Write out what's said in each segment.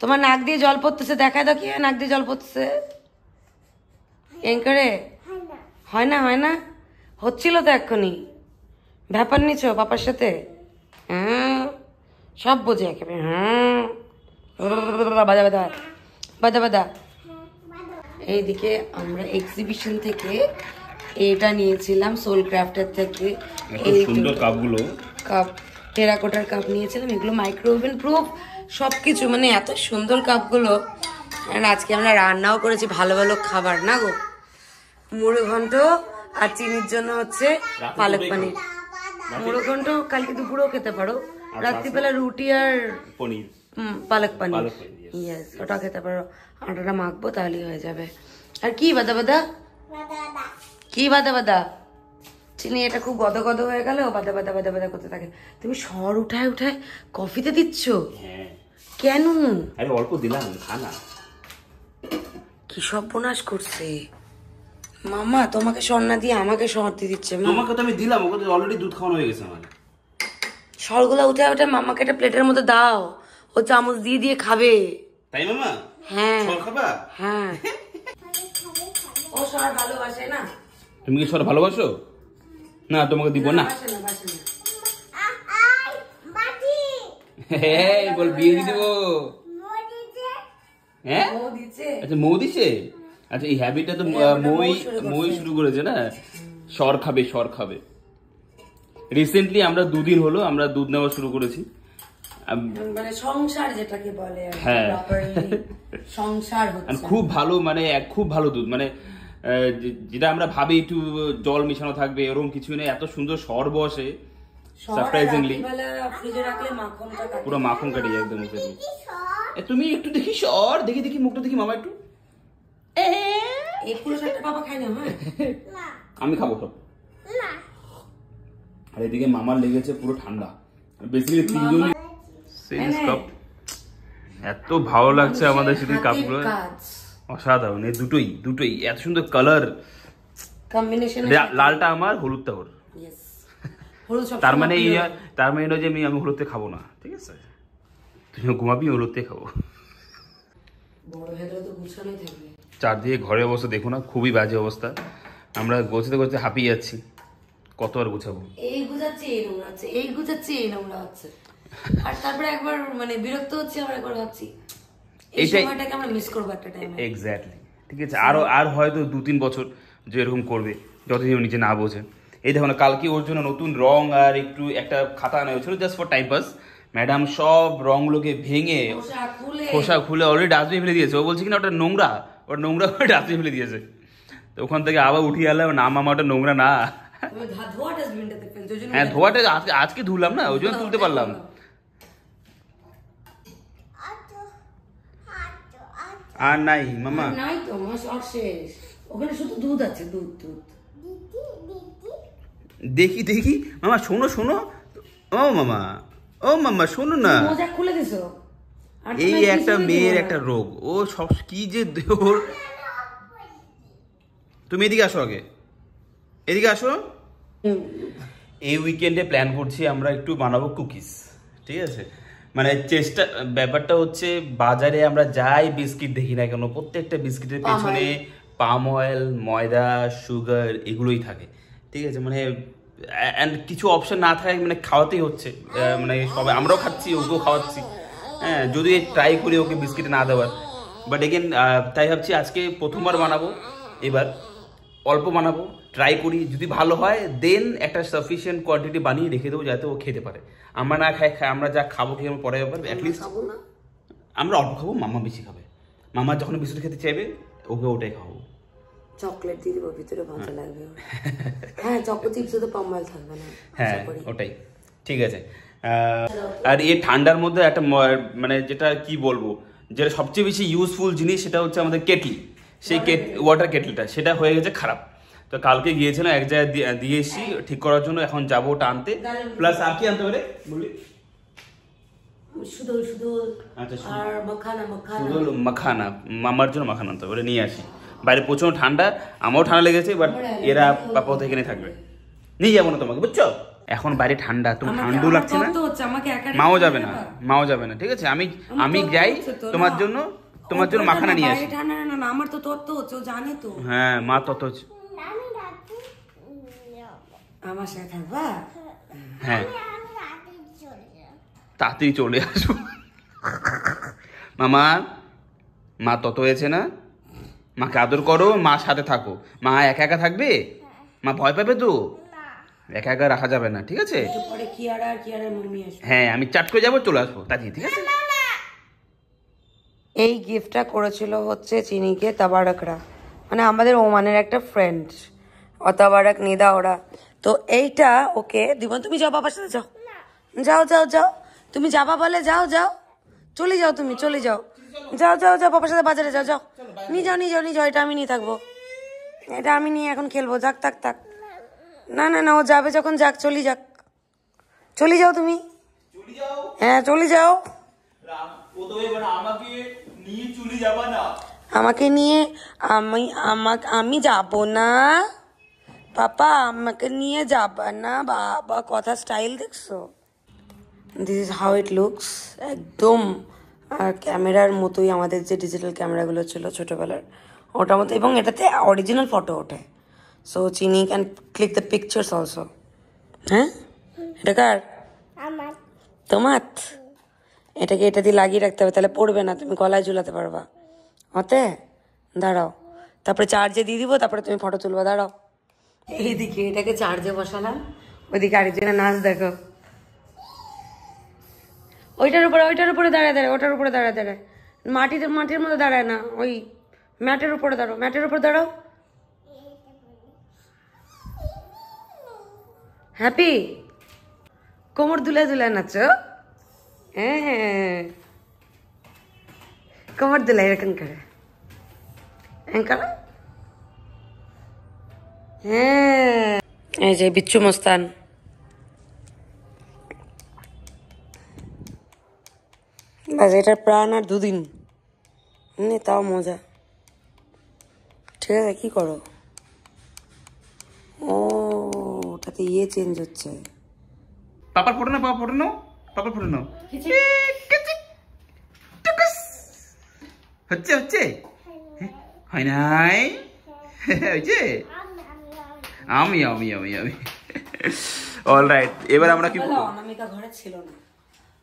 তোমার নাক দিয়ে জল পড়তেছে, দেখায় দাও কি নাক দিয়ে জল পড়তেছে। করে হয় না, হয় না, হচ্ছিল তো এক্ষুনি। ব্যাপার নিছ পাপার সাথে? হ্যাঁ, সব বোঝে একেবারে। হ্যাঁ, বাদা বাদা বাদা বাদা। এইদিকে আমরা এক্সিবিশন থেকে এটা নিয়েছিলাম, সোল ক্রাফটের থেকে। এই সুন্দর কাপগুলো, কাপ টেরাকোটার কাপ নিয়েছিলাম। এগুলো মাইক্রো ওভেন প্রুফ সবকিছু, মানে এত সুন্দর কাপগুলো। আর আজকে আমরা রান্নাও করেছি ভালো ভালো খাবার না গো, মুড়ো ঘন্ট আর চিনির জন্য হচ্ছে পালক পানির। মুড়ো ঘন্ট কালকে দুপুরেও খেতে পারো, রাত্রিবেলা রুটি আর পনির, পালক পানির, ইয়েস ওটা খেতে পারো। আটাটা মাখবো তাহলেই হয়ে যাবে। আর কি বাদা বাদা, কি বাদা বাদা? চিনি এটা খুব গদ গদ হয়ে গেল, বাদা বাদা বাদা বাদা করতে থাকে। তুমি সর উঠায় উঠায় কফিতে দিচ্ছ কেন? আরে অল্প দিলাম, খানা। কি সর্বনাশ করছে মামা, তোমাকে সর না দিয়ে আমাকে সর দিয়ে দিচ্ছে। তোমাকে তো আমি দিলাম, ওকে তো অলরেডি দুধ খাওয়ানো হয়ে গেছে আমার। সরগুলো উঠে উঠে মামাকে একটা প্লেটের মধ্যে দাও, ও চামচ দিয়ে দিয়ে খাবে। তাই মামা? হ্যাঁ সর খাবা? হ্যাঁ, ও সর ভালোবাসে না। তুমি কি সর ভালোবাসো? না তোমাকে দিব না। বল বিয়ে দিয়ে দেবো। হ্যাঁ আচ্ছা, মৌ দিছে। আচ্ছা, এই হ্যাবিটটা তো মই শুরু করেছে না, সর খাবে সর খাবে। রিসেন্টলি আমরা 2 দিন হলো আমরা দুধ নেওয়া শুরু করেছি, মানে সংসার যেটাকে বলে। হ্যাঁ, সংসার হচ্ছে খুব ভালো, মানে খুব ভালো দুধ, মানে যেটা আমরা ভাবি একটু জল মেশানো থাকবে এরকম কিছু নেই, এত সুন্দর সর বসে। সারপ্রাইজিংলি পুরো মাখন কাটি যায় একদম। তুমি একটু দেখি সর, দেখি দেখি মুখটা দেখি মামা একটু। আমি খাবো সব। আর এদিকে মামার লেগেছে পুরো ঠান্ডা। বেসিক্যালি 3 জন এত ভালো লাগছে আমাদের সেদিন কাপগুলো, অসাধারণ। এই দুটোই এত সুন্দর কালার কম্বিনেশন। লালটা আমার, হলুদটা ওর। তার মানে যে আমি হলুদতে খাবো না, ঠিক আছে? তুই ঘুমাবি, হলুদতে খাবো। চারদিকে ঘরের অবস্থা দেখো না, খুবই বাজে অবস্থা। আমরা গোছাতে গোছাতে হাঁপিয়ে যাচ্ছি, কত আর গোছাবো। এই গুছাচ্ছি এই নোংরা হচ্ছে, এই গুছাচ্ছি এই নোংরা হচ্ছে, আর তারপরে একবার মানে বিরক্ত হচ্ছে, আবার একবার ভাবছি এই সময়টাকে আমরা মিস করবো একটা টাইমে। এক্স্যাক্টলি, ঠিক আছে। আর হয়তো 2-3 বছর যে এরকম করবে, যতদিন ও নিজে না বোঝে। এই দেখো না, কালকে ওর জন্য নতুন রং আর একটু একটা খাতা আনা হয়েছিল just for time pass. Madam সব রংগুলোকে ভেঙে খোসা খুলে অলরেডি ডাস্টবিনে ফেলে দিয়েছে। ও বলছে কিনা ওটা নোংরা, ওটা নোংরা ডাস্টবিনে ফেলে দিয়েছে। তো ওখান থেকে আবার উঠিয়ে আনলাম, না মামা ওটা নোংরা না। হ্যাঁ, ধোয়াটা আজকে ধুলাম না, ওই জন্য তুলতে পারলাম। আর নাই মামা, নাই তো শেষ, ওখানে শুধু দুধ আছে, দুধ দুধ। দেখি দেখি মামা, শোনো শোনো, ও মামা শোনো না, মজা খুলে দিছো। এই একটা মেয়ের একটা রোগ, ও সব কি যে ওর। তুমি এদিকে আসো, আগে এদিকে আসো। এই উইকেন্ডে প্ল্যান করছি আমরা একটু বানাবো কুকিজ, ঠিক আছে? মানে ব্যাপারটা হচ্ছে, বাজারে আমরা যাই বিস্কিট দেখি না কেন, প্রত্যেকটা বিস্কিটের পেছনে পাম অয়েল, ময়দা, সুগার এগুলোই থাকে, ঠিক আছে? মানে কিছু অপশন না থাকে, মানে খাওয়াতেই হচ্ছে। মানে সবাই, আমরাও খাচ্ছি, ওকেও খাওয়াচ্ছি। হ্যাঁ, যদি ট্রাই করি ওকে বিস্কিট না দেওয়ার, বাট এগেন তাই ভাবছি আজকে প্রথমবার বানাবো, এবার অল্প বানাবো, ট্রাই করি। যদি ভালো হয় দেন একটা সাফিসিয়েন্ট কোয়ান্টিটি বানিয়ে রেখে দেবো, যাতে ও খেতে পারে। আমরা না খাই, আমরা যা খাবো কি আমরা পরে ব্যাপার, অ্যাটলিস্ট আমরা অল্প খাবো, মামা বেশি খাবে। মামা যখন বিস্কুট খেতে চাইবে ওকে ওটাই খাওয়াবো। চকলেট দিয়ে দেবো ভিতরে, ভালো লাগবে। হ্যাঁ, চকো চিপসে তো পাম অয়েল থাকবে না। হ্যাঁ, ওটাই ঠিক আছে। আর এই ঠান্ডার মধ্যে একটা মানে যেটা কি বলবো, যেটা সবচেয়ে বেশি ইউজফুল জিনিস, সেটা হচ্ছে আমাদের কেটলি। সেই ওয়াটার কেটলিটা, সেটা হয়ে গেছে খারাপ। তো কালকে গিয়েছিলাম এক জায়গায় দিয়ে এসেছি ঠিক করার জন্য, এখন যাবো ওটা আনতে। প্লাস আর কি আনতে পারে বলি? মাখানা, মামার জন্য মাখানা আনতে হবে, নিয়ে আসি। বাইরে প্রচন্ড ঠান্ডা, আমারও ঠান্ডা লেগেছে, বাট এরা পাপাও তো এখানে থাকবে, নিয়ে যাবো না তোমাকে, বুঝছো? এখন বাইরে ঠান্ডা, তুমি ঠান্ডাও লাগছে না? হচ্ছে, আমাকে একা মাও যাবে না, মাও যাবে না, ঠিক আছে? আমি যাই তোমার জন্য মাখানা নিয়ে আসি। না আমার তো তত্ত্ব হচ্ছে, ও জানে তো। হ্যাঁ মা তত্ত্ব হচ্ছে। আমার সাথে থাকবা? হ্যাঁ তাড়াতাড়ি চলে আসবো। মামা মা তত হয়েছে না, মাকে আদর করো, মার সাথে থাকো। মা একা একা থাকবে, মা ভয় পাবে তো, একা একা রাখা যাবে না, ঠিক আছে? পরে কিয়ারা আর কিয়ারার মাম্মি আসবে। হ্যাঁ আমি চাট করে যাবো, চলে আসবো তাড়াতাড়ি, ঠিক আছে? এই গিফটটা করেছিল হচ্ছে চিনিকে তাবারকরা, মানে আমাদের ওমানের একটা ফ্রেন্ড, অতাবারক নিদা ওরা। তো এইটা ওকে দিব। তুমি যাও বাবার সাথে, যাও যাও যাও যাও, তুমি যাবা বলে যাও যাও, চলে যাও, তুমি চলে যাও, যাও যাও যাও বাবার সাথে বাজারে যাও, যাও নিয়ে যাও নিয়ে যাও নিয়ে যাও। এটা আমি নিয়ে থাকবো, এটা আমি নিয়ে এখন খেলবো, যাক থাক থাক। না না না, ও যাবে যখন যাক, চলে যাক, চলে যাও তুমি, হ্যাঁ চলে যাও। আমাকে নিয়ে আমি যাব না পাপা, আমাকে নিয়ে যাবা না বাবা, কথা স্টাইল দেখছো? This is how it looks, একদম ক্যামেরার মতোই, আমাদের যে ডিজিটাল ক্যামেরাগুলো ছিল ছোটোবেলার ওটার মতো, এবং এটাতে অরিজিনাল ফটো ওঠে। সো চিনি can click the pictures also. হ্যাঁ এটা কার? তোমার? এটাকে এটা দিয়ে লাগিয়ে রাখতে হবে, তাহলে পড়বে না, তুমি গলায় ঝুলাতে পারবা। হতে দাঁড়াও, তারপরে চার্জে দিয়ে দিব, তারপরে তুমি ফটো তুলবা, দাঁড়াও। এইদিকে এটাকে চার্জে বসালাম, ওইদিকে আরেকজনের নাচ দেখো। ওইটার উপরে দাঁড়ায় দাঁড়ায়, ওটার উপরে দাঁড়ায় দাঁড়ায়, মাটির মধ্যে দাঁড়ায় না, ওই ম্যাটের উপরে দাঁড়াও, ম্যাটের উপর দাঁড়াও। হ্যাপি কোমর দুলে দুলে নাচো, হ্যাঁ কোমর দুলে এরকম করে, হ্যাঁ। এই যে বিচ্ছু মস্তান, বাস এটার প্রাণ আর দুদিন, তাও মজা। ঠিক আছে, কি করো? ও ওটাতে চেঞ্জ হচ্ছে। পাপার ফটো নাও, পাপার ফটো নাও, পাপার ফটো নাও। হচ্ছে হচ্ছে, হয় নাই, হয়েছে। আমি আমি আমি আমি অলরাইট, এবার আমরা কি করব? অনামিকা ঘরে ছিল না,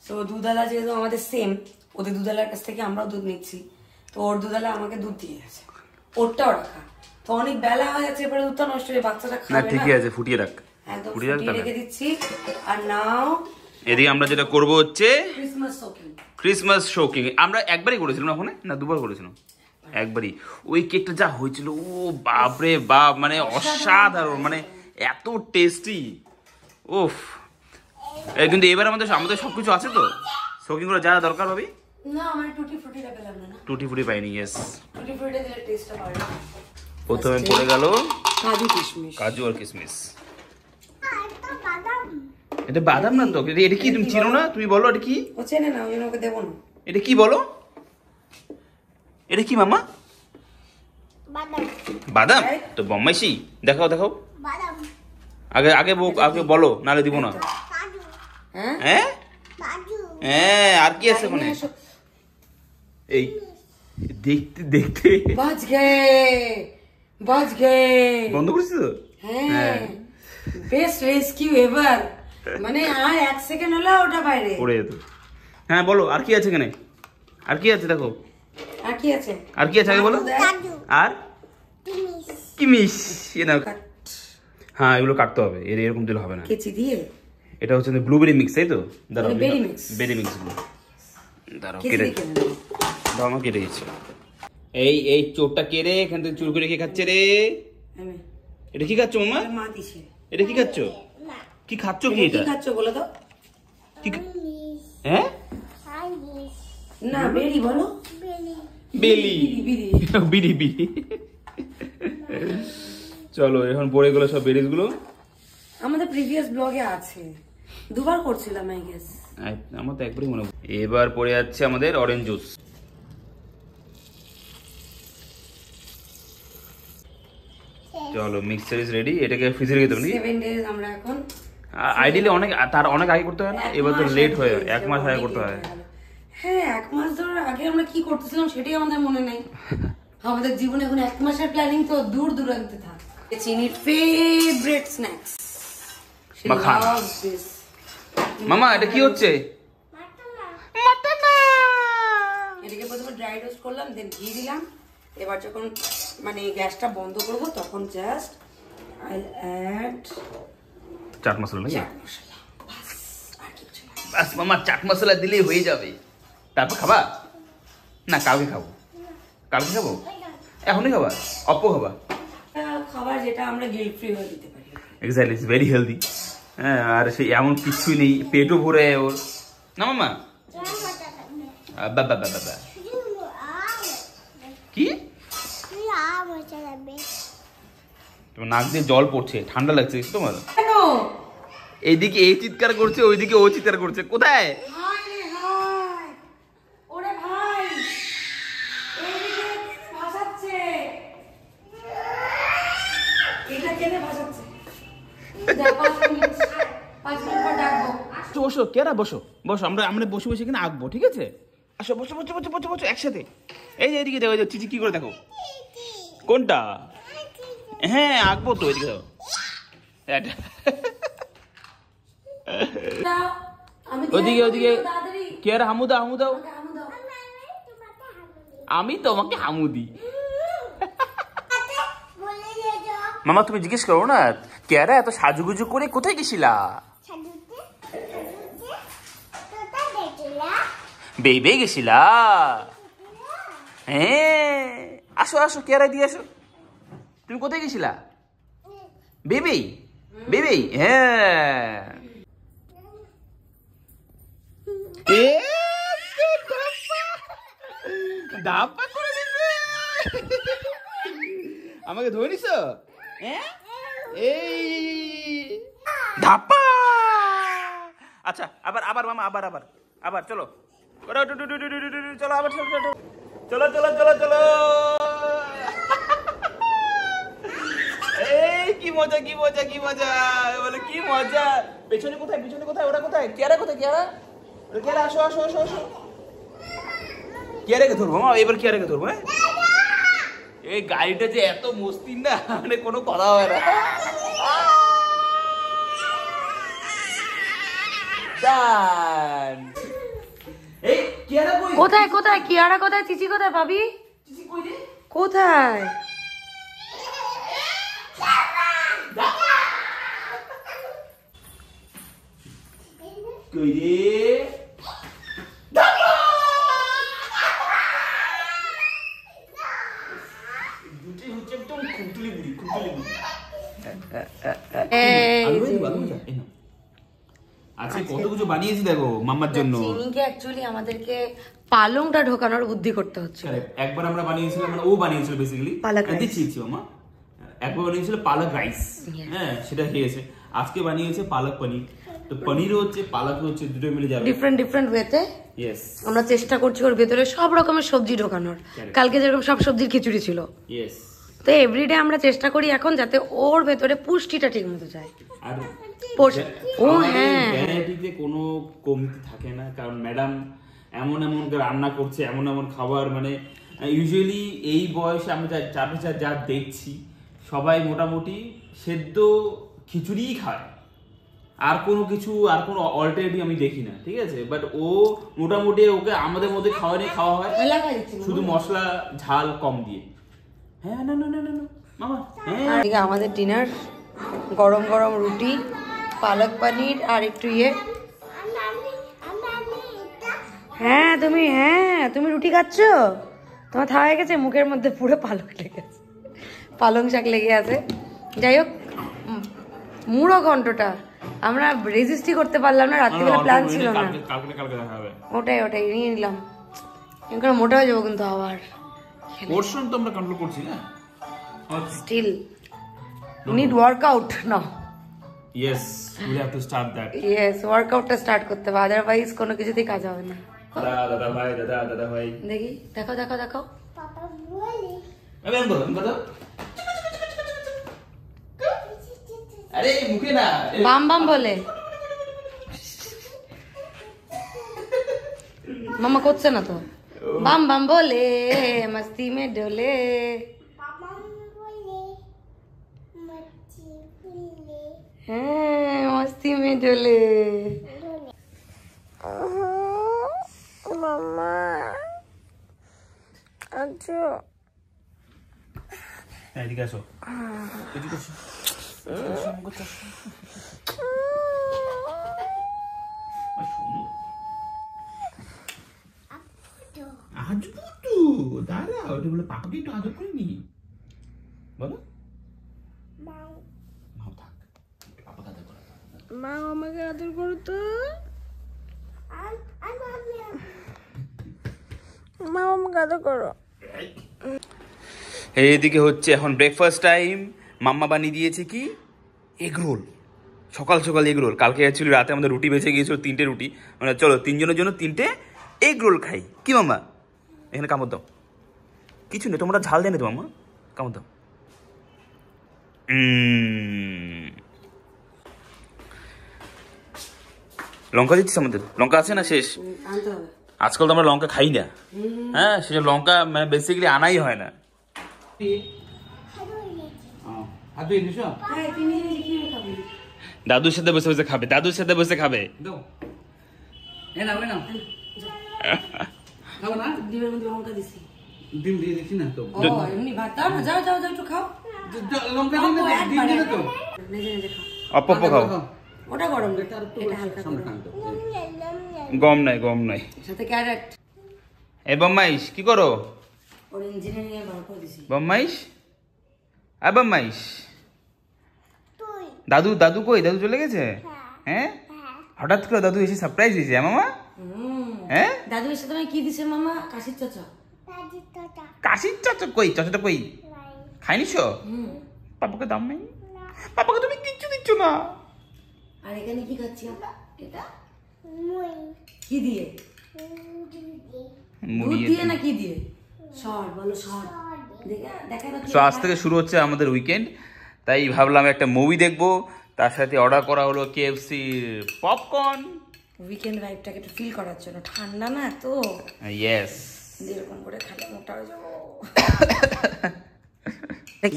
তো দুধালা যেহেতু আমাদের সেম, ওদের দুধালার কাছ থেকে আমরাও দুধ নিচ্ছি, তো ওর দুধালা আমাকে দুধ দিয়ে গেছে, ওরটাও রাখা, তো অনেক বেলা হয়ে যাচ্ছে, এবারে দুধটা নষ্ট হয়ে বাচ্চাটা খাবে না। ঠিকই আছে, ফুটিয়ে রাখ, একদম ফুটিয়ে রেখে দিচ্ছি। আর নাও এদিকে আমরা যেটা করব হচ্ছে ক্রিসমাস শোকিং। আমরা একবারই করেছিলাম ওখানে, না দুবার করেছিলাম? একবারই। ওই কেকটা যা হয়েছিল, ও বাপরে বাপ, মানে অসাধারণ, মানে এত টেস্টি, ওফ। কিন্তু এবার আমাদের সবকিছু আছে তো, শোকিং করে যা দরকার হবে। না আমার টুটি ফ্রুটিটা পেলাম না, টুটি ফুটি পাইনি, ইয়েস। টুটি ফ্রুটিটা দিলে টেস্টটা বাড়ে। প্রথমে পড়ে গেল কাজু আর কিশমিশ। এটা বাদাম না তো, এটা কি তুমি চিনো না? তুমি বলো এটা কি? ও চেনে না, ওই ওকে দেবো না। এটা কি বলো? এটা কি মামা? বাদাম তো বম্বাইশি। দেখাও দেখাও, আগে আগে আগে বলো, নালে দিব না। হ্যাঁ হ্যাঁ, আর কি আছে ওখানে? এই দেখতে দেখতে বাজ গে বন্ধ করেছি তো। হ্যাঁ, বেস্ট রেস্কিউ এভার, মানে আর 1 সেকেন্ড হলো ওটা বাইরে পড়ে যেত। হ্যাঁ বলো, আর কি আছে এখানে? আর কি আছে দেখো, আর কি আছে? আর কি আছে আগে বলো। আর কিমিশ, হ্যাঁ এগুলো কাটতে হবে, এরকম দিলে হবে না, কেচি দিয়ে। এটা হচ্ছে ব্লুবেরি মিক্স, তাই তো? দাঁড়াও, বেরি মিক্স, বেরি মিক্স গুলো দাঁড়াও, কেটে দাও, আমার কেটে দিচ্ছি। এই চোরটা কে রে? এখান থেকে চুর করে কে খাচ্ছে রে? এটা কি খাচ্ছ মামা? মা দিছে। এটা কি খাচ্ছ? কি খাচ্ছ? কি এটা কি খাচ্ছ বলো তো? হ্যাঁ না বেরি বলো, বেলি, বিড়ি বিড়ি। চলো এখন পড়ে গেলো সব বেরিজ গুলো, আমাদের প্রিভিয়াস ব্লগে আছে, দুবার করছিলাম আই গেস। আমার তো একবারই মনে। এবার পড়ে যাচ্ছে আমাদের অরেঞ্জ জুস। চলো মিক্সচার ইজ রেডি, এটাকে ফ্রিজে রেখে দেবো। 7 ডেজ আমরা এখন আইডিয়ালি তার অনেক আগে করতে হয় না, এবার তো লেট হয়ে 1 মাস আগে করতে হয়। হ্যাঁ 1 মাস ধরে আগে আমরা কি করতেছিলাম সেটাই আমাদের মনে নেই। আমাদের জীবনে এখন 1 মাসের প্ল্যানিং তো দূর দূরান্তে থাক। চিনির ফেভারিট স্ন্যাক্স মামা এটা কি হচ্ছে? এটাকে প্রথমে ড্রাই রোস্ট করলাম, দেন ঘি দিলাম। এবার যখন মানে গ্যাসটা বন্ধ করব তখন just I add chaat masala নাকি? চাট মশলা, বাস আর কিছু না। বাস মামা, চাট মশলা দিলেই হয়ে যাবে। তারপর খাবা না? কালকে খাবো। কালকে খাবো? এখনই খাবা? অপ্পো খাবা? খাবার যেটা আমরা গিল্ট ফ্রি হয়ে দিতে পারি। Exactly, it's very healthy. হ্যাঁ, আর সেই এমন কিছুই নেই, পেটও ভরে ওর না মামা। বাবা বাবা কি তোমার নাক দিয়ে জল পড়ছে, ঠান্ডা লাগছে তোমার? কেন? এইদিকে এই চিৎকার করছে, ওইদিকে ও চিৎকার করছে। কোথায়? ওরে ভাই, এইদিকে ভাসাচ্ছে। এটা কেনে ভাসাচ্ছে? বসো কেরা, বসো বসো, আমরা বসে বসে এখানে আঁকবো, ঠিক আছে? আসো, বসো বসো বসো বসো বসো একসাথে। এই যে এদিকে দেখো, চিচি কি করে দেখো। কোনটা? হ্যাঁ আঁকবো তো, এদিকে দেখো। ওদিকে ওদিকে কেরা, হামু দাও, হামু দাও। আমি তোমাকে হামু দিই। মামা তুমি জিজ্ঞেস করো না, কেরা এত সাজুগুজু করে কোথায় গেছিলা? বেবে গেছিলা? হ্যাঁ, আসো আসো, কেরা দিয়ে আসো। তুমি কোথায় গেছিলা? বেবে বেবে, হ্যাঁ। ধাপ্পা করে দিছে। আমাকে ধরে নিছ? এই ধাপ্পা। আচ্ছা, আবার আবার মামা, আবার আবার আবার চলো, চলো আবার, চলো চলো চলো চলো চলো। এই কি মজা, কি মজা, কি মজা, বলে কি মজা। পেছনে কোথায়, পেছনে কোথায়, ওরা কোথায়? কেরা কোথায়? কেরা, কেরা আসো আসো আসো আসো। কেরাকে ধরবো মা, এবার কেরাকে ধরবো। হ্যাঁ, এই গাড়িটা যে এত মস্তির না, মানে কোনো কথা হয় না। কোথায় কোথায় কিয়ারা কোথায়, চিচি কোথায়, ভাবি কোথায়? আচ্ছা, কত কিছু বানিয়েছি দেখো মাম্মার জন্য। চিনিকে অ্যাকচুয়ালি আমাদেরকে পালংটা ঢোকানোর বুদ্ধি করতে হচ্ছে। একবার আমরা বানিয়েছিলাম, মানে ও বানিয়েছিল বেসিক্যালি পালক রাইস। দেখিয়েছি মামা। একবার বানিয়েছিল পালক রাইস, হ্যাঁ সেটা খেয়েছে। আজকে বানিয়েছে পালক পনির। তো পনিরও হচ্ছে, পালকও হচ্ছে, দুটো মিলে যাবে ডিফারেন্ট ডিফারেন্ট ওয়েতে। ইয়েস, আমরা চেষ্টা করছি ওর ভেতরে সব রকমের সবজি ঢোকানোর। কালকে যেরকম সব সবজির খিচুড়ি ছিল, ইয়েস। তো এভরিডে আমরা চেষ্টা করি এখন যাতে ওর ভেতরে পুষ্টিটা ঠিক মতো যায়। আর ও হ্যাঁ, ভ্যারাইটিতে কোনো কমতি থাকে না, কারণ ম্যাডাম এমন এমন রান্না করছে, এমন এমন খাবার, মানে ইউজুয়ালি এই বয়সে আমি চারপাশে যা দেখছি সবাই মোটামুটি সেদ্ধ খিচুড়িই খায়, আর কোনো কিছু, আর কোনো অল্টারনেটিভ আমি দেখি না, ঠিক আছে? বাট ও মোটামুটি, ওকে আমাদের মধ্যে খাওয়া হয় শুধু মশলা ঝাল কম দিয়ে। হ্যাঁ, না না না না না মামা, হ্যাঁ। আমাদের ডিনার গরম গরম রুটি, পালক পনির আর একটু ইয়ে। হ্যাঁ তুমি রুটি খাচ্ছ? তোমার খাওয়া হয়ে গেছে? মুখের মধ্যে পুরো পালক লেগে আছে, পালং শাক লেগে আছে। যাই হোক, মুড়ো ঘন্টটা আমরা রেজিস্টই করতে পারলাম না, রাত্রিবেলা প্ল্যান ছিল না। ওটাই নিয়ে নিলাম, এখন মোটা হয়ে যাবো কিন্তু আবার। পোরশন তো আমরা কন্ট্রোল করছি না, still need workout now. Yes, we have to start that. Yes, ওয়ার্কআউটটা স্টার্ট করতে হবে, আদারওয়াইজ কোনো কিছুতেই কাজ হবে না। দাদা ভাই দেখি, দেখাও। আরে মুখে না, বাম বাম বলে। মামা করছে না তো। বাম বাম বলে মস্তি মে ডোলে। হ্যাঁ মস্তি মে ডোলে। মামা আচ্ছা এদিকে আসো, এদিকে আসো। দাঁড়া, ওটা বলে পাপাকে একটু আদর করে নি, বলো। পাপাকে আদর করো। মা আমাকে আদর করো তো। মা আমাকে আদর করো। এইদিকে হচ্ছে এখন ব্রেকফাস্ট টাইম। মাম্মা বানিয়ে দিয়েছে কি এগ রোল, সকাল সকাল এগ রোল। কালকে অ্যাকচুয়ালি রাতে আমাদের রুটি বেঁচে গিয়েছিল, 3টে রুটি, মানে চলো 3 জনের জন্য 3টে এগ রোল খাই। কি মাম্মা? এখানে কামড় দাও, কিছু নেই, তোমরা ঝাল দেয় না তো মাম্মা, কামড় দাও। লঙ্কা দিচ্ছিস আমাদের? লঙ্কা আছে না শেষ? আজকাল তো আমরা লঙ্কা খাই না। হ্যাঁ, সেটা লঙ্কা মানে বেসিক্যালি আনাই হয় না। দাদুর সাথে বসে বসে খাবে, দাদুর সাথে বসে খাবে। ডিম দিয়ে দিচ্ছি না তো, এমনি ভাত দাও না, যাও যাও যাও একটু খাও। লঙ্কা ডিম দিলে তো অপ খাও। ওটা গরম, এটা হালকা গম নাই, গম নাই, সাথে ক্যারেট। এ বম্মাইশ কি করো? ওর ইঞ্জিনিয়ারিং এ বার করে দিছি। বম্মাইশ, আ বম্মাইশ, দাদু দাদু কই? দাদু চলে গেছে? হ্যাঁ, হঠাৎ করে দাদু এসে সারপ্রাইজ দিয়েছে মামা। হ্যাঁ, দাদু এসে তোমায় কি দিছে মামা? কাশির চাচা। কাশির চাচা কই? চাচাটা কই? খাইনিস? পাপাকে দাম নাই, পাপাকে তুমি কিচ্ছু দিচ্ছ না। আর এখানে কি খাচ্ছি আমরা? এটা কি দিয়ে? দুধ দিয়ে না কি দিয়ে? শর্ট বলো, শর্ট। দেখা সো আজ থেকে শুরু হচ্ছে আমাদের উইকেন্ড, তাই ভাবলাম একটা মুভি দেখবো, তার সাথে অর্ডার করা হলো KFC পপকর্ন। উইকেন্ড ভাইবটাকে একটু ফিল করার জন্য। ঠান্ডা না তো, ইয়েস, এরকম করে খেলে মোটা হয়ে যাবো।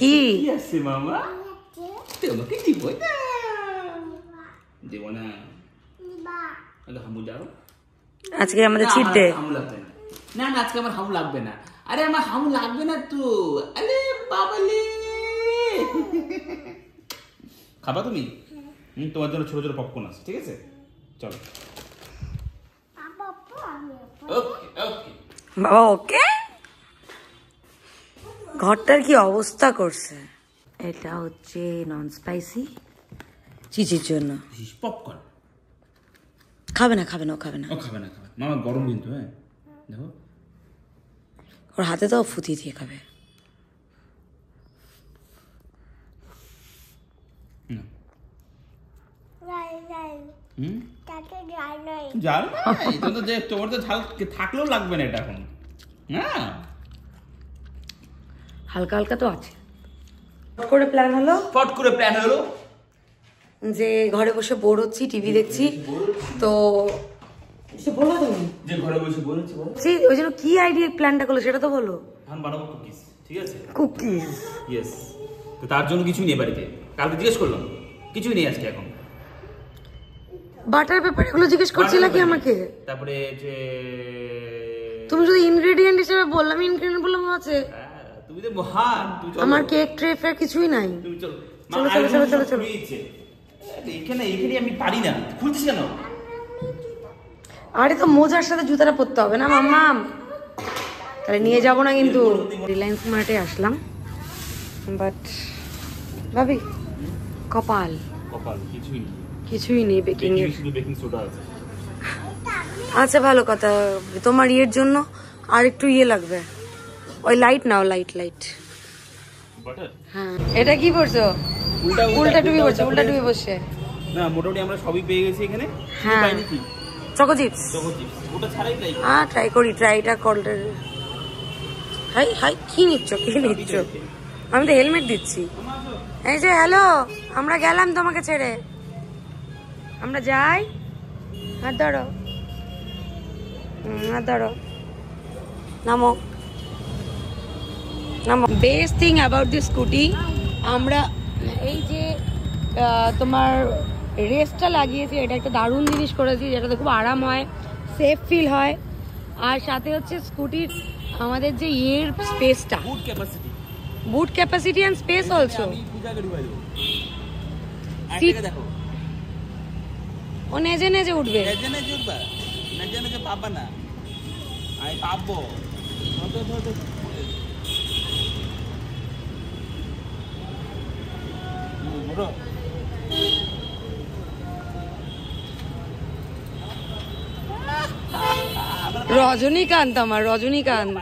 কি আছে মামা? তোমাকে দিব না, দেব না। হামু দাও। আজকে আমাদের চিট ডে। হামু লাগবে না, না না আজকে আমার হামু লাগবে না। আরে আমার হামু লাগবে না তো। আরে বাবালে, খাবা তুমি? তোমার জন্য ছোট ছোট পপকর্ন আছে, ঠিক আছে? চলো। ওকে ওকে বাবা, ওকে। ঘরটার কি অবস্থা করছে। এটা হচ্ছে নন স্পাইসি চিচির জন্য। পপকর্ন খাবে না, খাবে না, ও খাবে না। ও খাবে না, খাবে মামা, গরম কিন্তু। হ্যাঁ দেখো, ওর হাতে তো ফুটি দিয়ে খাবে। ঝাল তোমার তো ঝাল থাকলেও লাগবে না এটা এখন। হ্যাঁ, হালকা হালকা তো আছে। ফট করে প্ল্যান হলো, ফট করে প্ল্যান হলো যে ঘরে বসে বোর হচ্ছি, টিভি দেখছি, তো বলো তুমি যে ঘরে বসে বলেছি ওই জন্য কি আইডিয়া প্ল্যানটা করলো সেটা তো বলো। এখন বানাবো কুকিজ, ঠিক আছে? Cookies, yes. তো তার জন্য কিছুই নেই বাড়িতে, কালকে জিজ্ঞেস করলাম, কিছুই নেই আজকে। এখন বাটার পেপার এগুলো জিজ্ঞেস করছিল কি আমাকে? তারপরে যে তুমি যদি ইনগ্রেডিয়েন্ট হিসেবে বললাম, ইনগ্রেডিয়েন্ট বললাম আছে। তুমি তো মহান, তুমি চলো। আমার কেক ট্রে ফে কিছুই নাই। তুমি চলো চলো চলো চলো চলো চলো। এখানে আমি পারি না, খুলছিস কেন? আরে তো মোজার সাথে জুতাটা পরতে হবে না মাম্মা, তাহলে নিয়ে যাবো না কিন্তু। রিলায়েন্স মার্টে আসলাম, বাট ভাবি কপাল কপাল কিছুই নেই, কিছুই নেই। বেকিং এর শুধু বেকিং সোডা আছে। আচ্ছা ভালো কথা, তোমার ইয়ের জন্য আর একটু ইয়ে লাগবে। ওই লাইট নাও, লাইট লাইট। বাটার? হ্যাঁ। এটা কি করছো? উল্টা টুপি করছো, উল্টা টুপি বসে। না মোটামুটি আমরা সবই পেয়ে গেছি এখানে। হ্যাঁ, পাইনি কি? Choco chips. চকো চিপস, ওটা ছাড়াই ট্রাই করি। ট্রাই করি, ট্রাইটা করলে। হাই হাই, কি নিচ্ছ, কি নিচ্ছ? আমি তো হেলমেট দিচ্ছি। এই যে হ্যালো, আমরা গেলাম তোমাকে ছেড়ে, আমরা যাই। হাত ধরো, হাত ধরো, নামো নামো। Best thing about this scooty, আমরা এই যে তোমার রেসটা লাগিয়েছি, এটা একটা দারুণ জিনিস করেছি, যেটাতে খুব আরাম হয়, সেফ ফিল হয়। আর সাথে হচ্ছে স্কুটির আমাদের যে ইয়ের স্পেসটা, বুট ক্যাপাসিটি অ্যান্ড স্পেস অলসো। ও নেজে নেজে উঠবে, পাবা না, আমি পাবো। রজনীকান্ত, আমার রজনীকান্ত।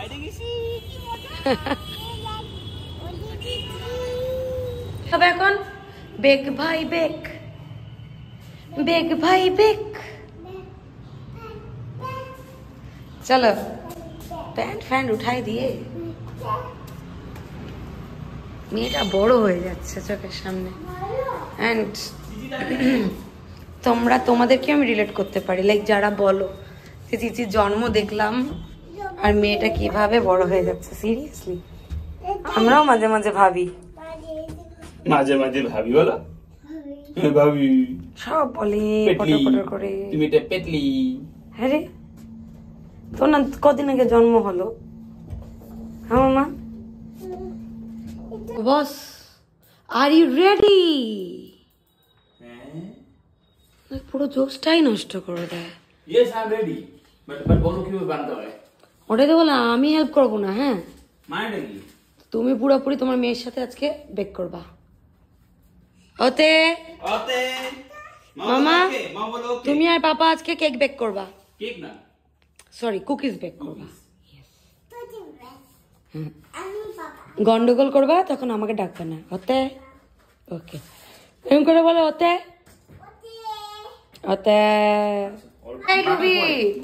তবে এখন বেগ ভাই বেগ, বেগ ভাই বেগ। চলো প্যান্ট ফ্যান্ট উঠাই দিয়ে, মেয়েটা বড় হয়ে যাচ্ছে চোখের সামনে। অ্যান্ড তোমাদেরকে আমি রিলেট করতে পারি, লাইক যারা বলো যে চিচির জন্ম দেখলাম আর মেয়েটা কিভাবে বড় হয়ে যাচ্ছে। সিরিয়াসলি আমরাও মাঝে মাঝে ভাবি, মাঝে মাঝে ভাবি, বলো ভাবি, সব বলে পটর পটর করে। তুমি এটা পেতলি। হ্যাঁ রে, তো না কদিন আগে জন্ম হলো। হ্যাঁ মামা, বস আর ইউ রেডি? পুরো জোশটাই নষ্ট করে দেয়। Yes I am ready, but বলো কিভাবে বানাতে হয়। ওটাই তো বললাম, আমি হেল্প করবো না। হ্যাঁ, মানে কি? তুমি পুরোপুরি তোমার মেয়ের সাথে আজকে বেক করবা। ওতে ওতে মামা, মা বলো ওকে। তুমি আর পাপা আজকে কেক বেক করবা। কেক না, সরি কুকিজ বেক করবা। গন্ডগোল করবা তখন আমাকে ডাকবে না। ওতে ওকে, এরকম করে বলো ওতে ওতে। এই রবি,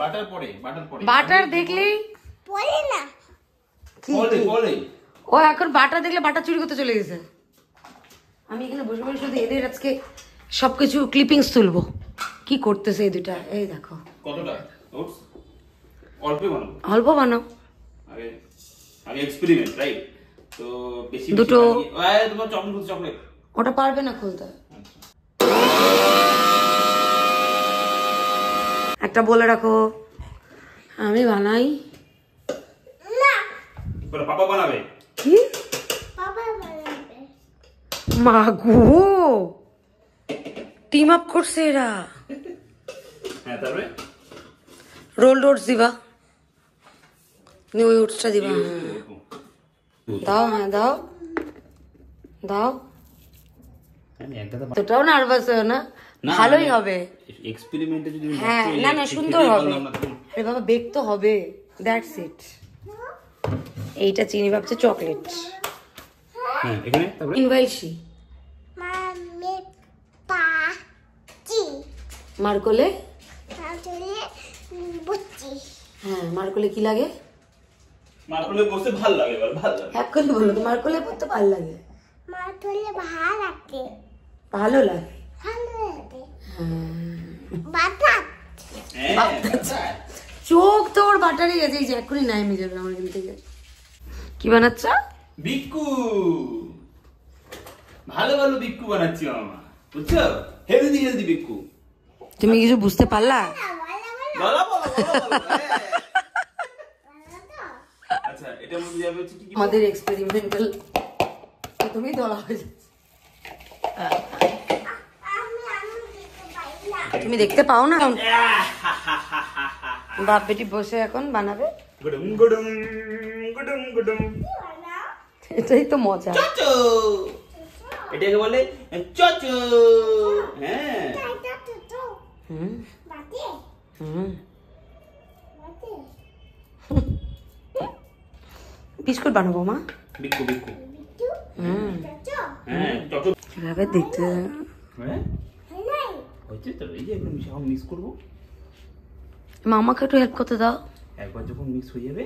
বাটার পড়ে, বাটার পড়ে, বাটার দেখলেই পড়ে না, কি পড়ে পড়ে। ও এখন বাটার দেখলে বাটার চুরি করতে চলে গেছে। আমি এখানে বসে বসে শুধু এদের আজকে সবকিছু ক্লিপিংস তুলবো, কি করতেছে এই দুটা। এই দেখো কতটা ওটস অল্প বানাবো, অল্প বানাও। আগে আগে এক্সপেরিমেন্ট, রাইট? তো বেশি দুটো। এই তোমার চকলেট, চকলেট ওটা পারবে না খুলতে। একটা বলে রাখো, আমি বানাই না বলো পাপা বানাবে। কি বাবা বানাবে। মাগো, টিম আপ করছে এরা। হ্যাঁ, তারপরে রোল ওটস দিবা, ওই ওটসটা দিবা। দাও, হ্যাঁ দাও দাও। তোটাও নার্ভাস হয়েও না, ভালোই হবে। এক্সপেরিমেন্টে যদি হ্যাঁ, না না সুন্দর হবে। আরে বাবা, বেক তো হবে, দ্যাটস ইট। এইটা চিনি ভাবছে চকলেট। হ্যাঁ, এখানে তারপরে ইনভাইসি মামে পাচি মার্কলে। তাহলে বুচি হ্যাঁ, মার্কলে কি লাগে? মার্কলে বসে ভালো লাগে, ভালো লাগে। এক করে বলো তো, মার্কলে পড়তে ভালো লাগে? মা তোলে ভালো লাগে, ভালো লাগে। ভালো লাগে। বাতাত হ্যাঁ, চোখ তো ওর বাটারই গেছে, এই যে এক্ষুনি নাই মেয়ে যাবে আমার এখান থেকে। কি বানাচ্ছ? বিক্কু, ভালো ভালো বিক্কু বানাচ্ছি মামা, বুঝছো? হেলদি হেলদি বিক্কু। তুমি কিছু বুঝতে পারলা? বলো বলো বলো। আচ্ছা, এটার মধ্যে যাবে হচ্ছে কি? আমাদের এক্সপেরিমেন্টাল তুমি ধরা হয়ে যাচ্ছে। তুমি দেখতে পাও না? বাপ বেটি বসে এখন বানাবে। গুডুম গুডুম গুডুম গুডুম। এটাই তো মজা। চচো, এটাকে বলে চচো। হ্যাঁ, হুম বাতে হুম। বাতে বিস্কুট বানাবো মা। বিক্কু বিক্কু। বিটু হুম, চচো হ্যাঁ, চচো। কিভাবে দেখতে। হ্যাঁ, নাই হচ্ছে তো। এই যে একদম সব মিক্স করবো। মামাকে একটু হেল্প করতে দাও। একবার যখন মিক্স হয়ে যাবে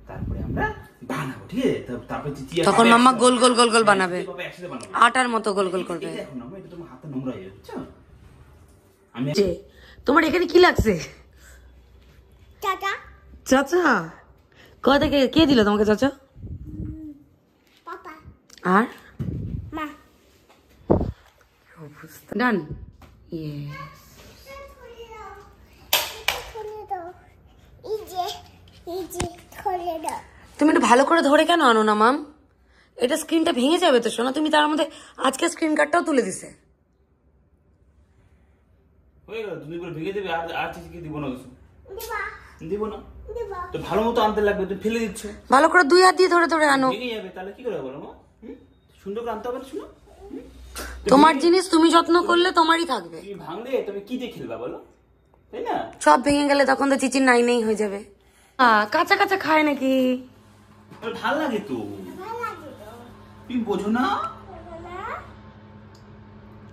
তারপরে আমরা বানাবো, ঠিক আছে? তারপরে চিচিয়া তখন মাম্মা গোল গোল গোল গোল বানাবে, একসাথে বানাবো, আটার মতো গোল গোল করবে। এখন না এটা তোমার হাতে নোংরা হয়ে যাবে, বুঝছো? আমি যে তোমার এখানে কি লাগছে? চাচা চাচা কোথা থেকে কে দিল তোমাকে চাচা? পাপা আর মা ডান। তুমি একটু ভালো করে ধরে কেন আনো না মাম? এটা স্ক্রিনটা ভেঙে যাবে তো শোনা। তুমি তার মধ্যে আজকে স্ক্রিন কার্ডটাও তুলে দিছে। হয়ে গেল, তুমি করে ভেঙে দেবে। আর চিচিকে দিব না কিছু, দিবা দিব না। দিবা তো ভালো মতো আনতে লাগবে, তুমি ফেলে দিচ্ছ, ভালো করে 2 হাত দিয়ে ধরে ধরে আনো। ভেঙে যাবে, তাহলে কি করে বলো মা? সুন্দর করে আনতে হবে না, শুনো। তোমার জিনিস তুমি যত্ন করলে তোমারই থাকবে। তুমি ভাঙলে তুমি কি দিয়ে খেলবা বলো, তাই না? সব ভেঙে গেলে তখন তো চিচির নাই নেই হয়ে যাবে। কাঁচা কাঁচা খায় নাকি? ভাল লাগে তো, তুমি বোঝো না?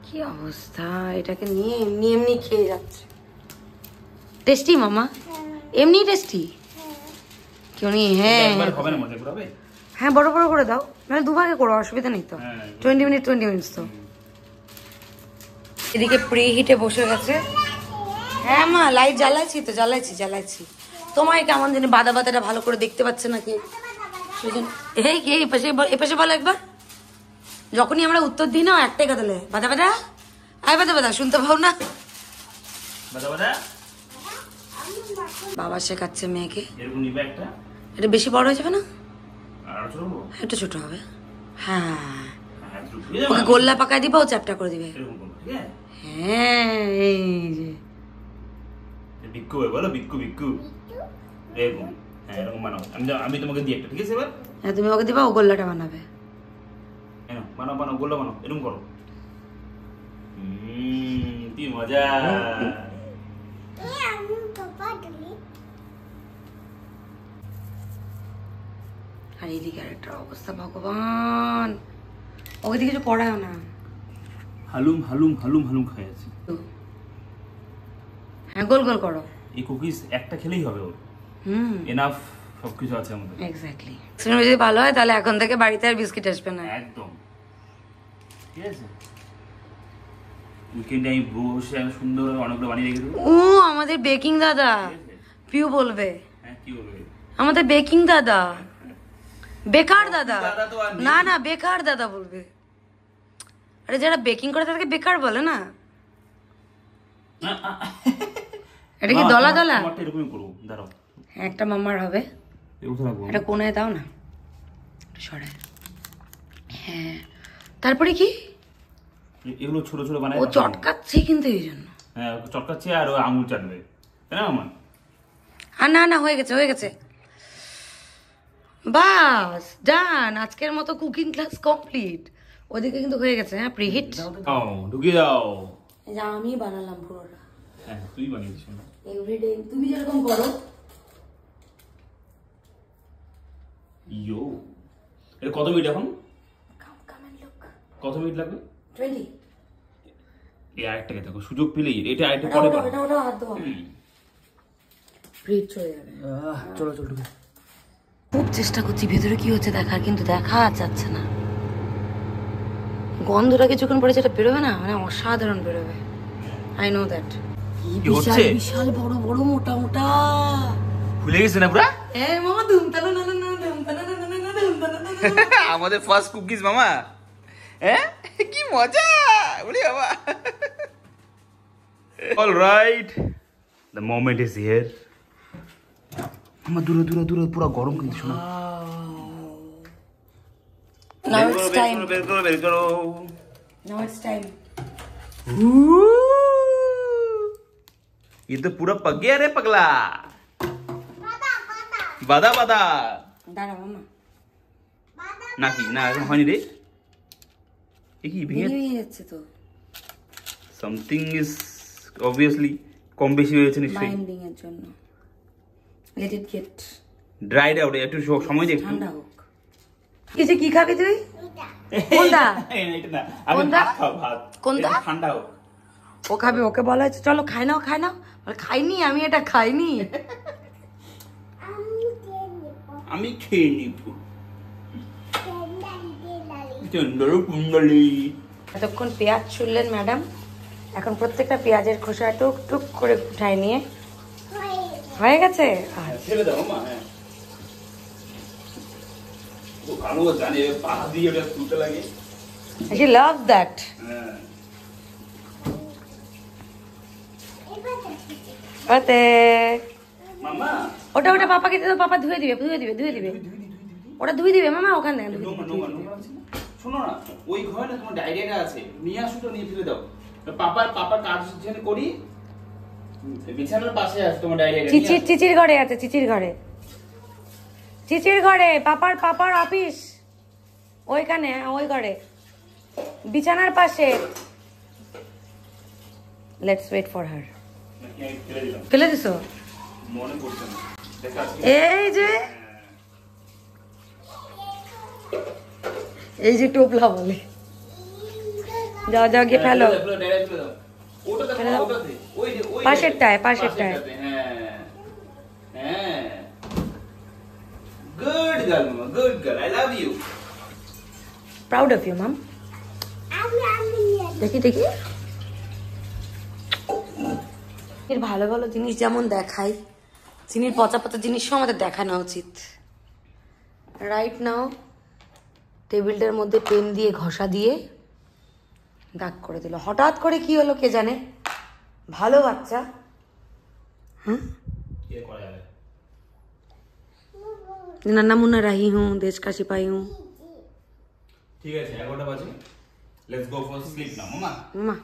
কি অবস্থা, এটাকে নিয়ে এমনি এমনি খেয়ে যাচ্ছে। টেস্টি মামা, এমনি টেস্টি। কেউ নেই? হ্যাঁ একবার হবে না, মজা করবে। হ্যাঁ, বড় বড় করে দাও, মানে দুভাগে করো, অসুবিধা নেই তো। হ্যাঁ। 20 মিনিট তো। এদিকে প্রি হিটে বসে গেছে। হ্যাঁ মা, লাইট জ্বালাইছি। তোমায় কেমন জানি বাদা বাদাটা ভালো করে দেখতে পাচ্ছে নাকি সেজন্য। এই কে এপাশে বলো একবার। যখনই আমরা উত্তর দিই না একটাই কথা বলে, বাদা বাদা, আয় বাদা বাদা, শুনতে পাও না? বাদা বাদা বাবা শেখাচ্ছে মেয়েকে। এরকম নিবে একটা, এটা বেশি বড় হয়ে যাবে না? আর ছোট করবো? একটু ছোট হবে। হ্যাঁ, হ্যাঁ, ছোট হয়ে যাবে ওকে না? গোল্লা পাকায় দিবা, ও চ্যাপটা করে দিবে। এরকম করবো, ঠিক আছে? হ্যাঁ, এই যে বিক্কু হবে, বলো বিক্কু বিক্কু, এরকম। হ্যাঁ, এরকম বানাও। আমি তোমাকে দিই একটা, ঠিক আছে? এবার হ্যাঁ, তুমি ওকে দিবা, ও গোল্লাটা বানাবে। বানাও, গোল্লা বানাও, এরকম করো। কি মজা। আমি পাপা দিলি আর এইদিকে আরেকটা অবস্থা, ভগবান, ওকে দিকে কিছু করায় না। হালুম হালুম হালুম হালুম খাই আছে। হ্যাঁ, গোল গোল করো। এই কুকিজ একটা খেলেই হবে ওর, হুম, এনাফ সবকিছু আছে আমাদের। এক্স্যাক্টলি। যদি ভালো হয় তাহলে এখন থেকে বাড়িতে আর বিস্কিট আসবে না। একদম, ঠিক আছে? উইকেন্ডে আমি বসে আমি সুন্দর অনেকগুলো বানিয়ে রেখে দেবো। ও আমাদের বেকিং দাদা, পিউ বলবে হ্যাঁ, কি বলবে? আমাদের বেকিং দাদা, বেকার দাদা। দাদা তো আর নেই। না না, বেকার দাদা বলবে। আরে যারা বেকিং করে তাদেরকে বেকার বলে না। এটা কি দলা দলা? আমারটা এরকমই করবো, দাঁড়াও। হ্যাঁ, একটা মাম্মার হবে। এরকম রাখবো। এটা কোনায় দাও না, একটু সরায়। হ্যাঁ, তারপরে কি? এগুলো ছোট ছোট বানাই। ও চটকাচ্ছে কিন্তু এই জন্য। হ্যাঁ, চটকাচ্ছে আর ও আঙুল চাটবে, তাই না আমার? আর না না, হয়ে গেছে। বাস, ডান। আজকের মতো কুকিং ক্লাস কমপ্লিট। ওদিকে কিন্তু হয়ে গেছে। হ্যাঁ, প্রিহিট। ঢুকিয়ে দাও। যা আমি বানালাম পুরোটা। হ্যাঁ, তুই বানিয়েছিস না? এভরিডে তুমি যেরকম করো। ইয়ো, এটা কত মিনিট এখন? কত মিনিট লাগবে? 20। এই আরেকটাকে দেখো, সুযোগ পেলেই এটা আরেকটা পরে বানাও। এটা হাত দেওয়া প্রিহিট চলে যাবে। চলো চলো ঢুকে। খুব চেষ্টা করছি ভেতরে কি হচ্ছে দেখার, কিন্তু দেখা যাচ্ছে না। গন্ধটা কিছুক্ষণ পরে যেটা বেরোবে না, মানে অসাধারণ বেরোবে। I know that. কি হচ্ছে? বিশাল বড় বড় মোটা মোটা। খুলে গেছে না পুরা? এই মামা, ধুমতানা না না না, ধুমতানা না না না, ধুমতানা না না। আমাদের ফার্স্ট কুকিজ মামা। হ্যাঁ, কি মজা, বলি বাবা। All right, the moment is here. আমার দূরে দূরে দূরে পুরো গরম কিন্তু শোনা। Now it's time. বের করো। Now it's time. ये तो पूरा पक गया रे पगला। बादा बादा দাঁড়া মামা, নাকি না এখন হয়নি রে। এ কি ভেঙে বেরিয়ে যাচ্ছে তো। সামথিং ইজ অবভিয়াসলি কম বেশি হয়েছে নিশ্চয়ই। বাইন্ডিং এর জন্য। Let it get dried out, একটু সময় দে একটু। ঠান্ডা হোক। কি খাবি তুই? কোনটা? এটা না, আমি কোনটা? ভাত খাও, ভাত। কোনটা? এটা ঠান্ডা হোক। ও খাবে, ওকে বলা হয়েছে চলো খাই নাও। বলে খাইনি, আমি এটা খাইনি। আমি খেয়ে নিব। Kendali. চন্দ্র কুণ্ডলী। এতক্ষণ পেঁয়াজ ছুললেন ম্যাডাম, এখন প্রত্যেকটা পেঁয়াজের খোসা টুক টুক করে উঠায় নিয়ে হয়ে গেছে। ফেলে দাও মা। হ্যাঁ ও ভালো জানে পা দিয়ে ওটা তুলতে লাগে। She loves that. হ্যাঁ ওতে মামা ওটা ওটা পাপাকে দিয়ে দাও, পাপা ধুয়ে দিবে ওটা ধুয়ে দিবে মামা, ওখানে নোংরা নোংরা নোংরা আছে না? শোনো না, ওই ঘরে না তোমার ডায়রিয়াটা আছে, নিয়ে আসো তো, নিয়ে ফেলে দাও। পাপার কাজ যেন করি, বিছানার পাশে আছে তোমার ডায়রিয়াটা। চিচির ঘরে আছে, চিচির ঘরে পাপার অফিস ওইখানে, ওই ঘরে বিছানার পাশে। Let's wait for her. ফেলে দিলাম, ফেলে দিছো? মনে পড়ছে না। দেখা এই যে টোপলা বলে, যাও যাও গিয়ে ফেলো। পাশেরটায়। হ্যাঁ গুড গার্ল মামা, good girl, I love you. Proud of you mom. দেখি এর ভালো ভালো জিনিস যেমন দেখাই, চিনির পচা পচা জিনিসও আমাদের দেখানো উচিত। রাইট নাও টেবিলটার মধ্যে পেন দিয়ে ঘষা দিয়ে দাগ করে দিল। হঠাৎ করে কি হলো কে জানে, ভালো বাচ্চা। হ্যাঁ नन्ना मुन्ना रही हूँ, देश का सिपाही हूँ। ঠিক আছে 11টা বাজে, let's go for sleep now মামা। मामा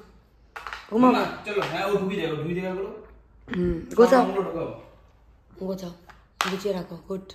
মামা চলো। হ্যাঁ ও ঢুকে যাবে, গুলো गोजाओ गुचिए रखो। गुड।